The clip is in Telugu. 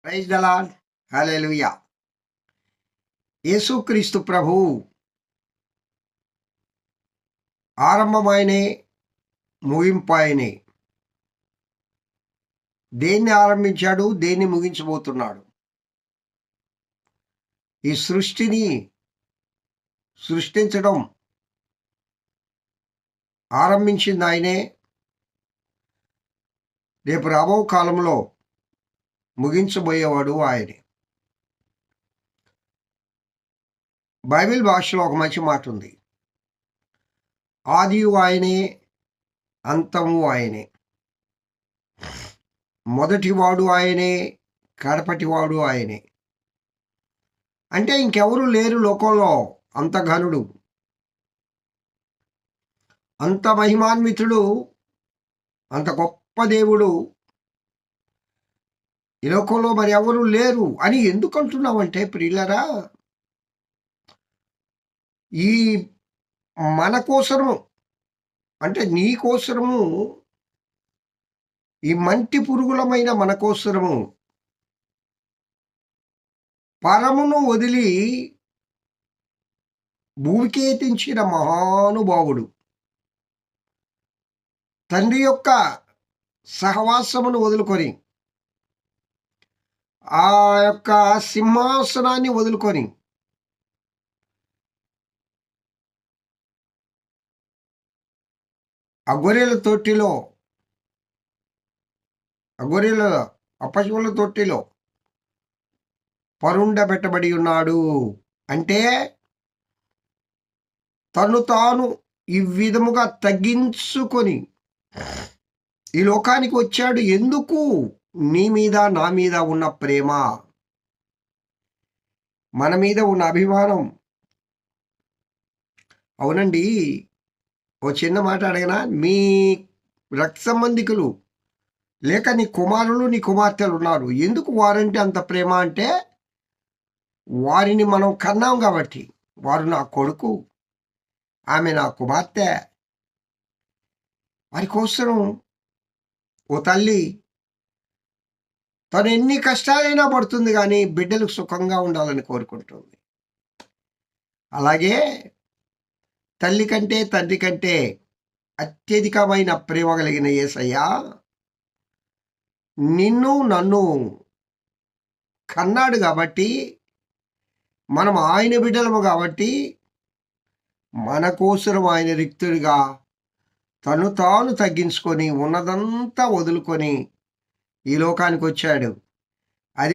Praise the lord. హల్లెలూయా. యేసుక్రీస్తు ప్రభువు ఆరంభమాయనే, ముగింపాయనే. దేన్ని ఆరంభించాడు, దేన్ని ముగించబోతున్నాడు. ఈ సృష్టిని సృష్టించడం ఆరంభించింది ఆయనే. రేపు రాబో కాలంలో ముగించబోయేవాడు ఆయనే. బైబిల్ భాషలో ఒక మంచి మాట ఉంది. ఆదియు ఆయనే, అంతము ఆయనే. మొదటివాడు ఆయనే, కడపటివాడు ఆయనే. అంటే ఇంకెవరు లేరు లోకంలో అంత ఘనుడు, అంత మహిమాన్వితుడు, అంత గొప్ప దేవుడు ఈ లోకంలో మరి ఎవరు లేరు అని ఎందుకు అంటున్నామంటే ప్రియులరా, ఈ మన కోసము, అంటే నీ కోసము, ఈ మంటి పురుగులమైన మన కోసము పరమును వదిలి భూమికేతించిన మహానుభావుడు, తండ్రి యొక్క సహవాసమును వదులుకొని, ఆ యొక్క సింహాసనాన్ని వదులుకొని ఆ గొర్రెల తొట్టిలో, ఆ గొర్రెల పశువుల తొట్టిలో పరుండబెట్టబడి ఉన్నాడు. అంటే తను తాను ఈ విధముగా తగ్గించుకొని ఈ లోకానికి వచ్చాడు. ఎందుకు? నీ మీద నా మీద ఉన్న ప్రేమ, మన మీద ఉన్న అభిమానం. అవునండి, ఓ చిన్న మాట అడగనా? మీ రక్త సంబంధికులు లేక నీ కుమారులు, నీ కుమార్తెలు ఉన్నారు. ఎందుకు వారంటే అంత ప్రేమ అంటే, వారిని మనం కన్నాం కాబట్టి. వారు నా కొడుకు, ఆమె నా కుమార్తె. వారి కోసం ఓ తల్లి తను ఎన్ని కష్టాలైనా పడుతుంది, కానీ బిడ్డలు సుఖంగా ఉండాలని కోరుకుంటుంది. అలాగే తల్లి కంటే, తండ్రి కంటే అత్యధికమైన ప్రేమ కలిగిన యేసయ్య నిన్ను నన్ను కన్నాడు కాబట్టి, మనం ఆయన బిడ్డలము కాబట్టి, మన కోసం ఆయన రిక్తుడిగా తను తాను తగ్గించుకొని ఉన్నదంతా వదులుకొని ఈ లోకానికి వచ్చాడు.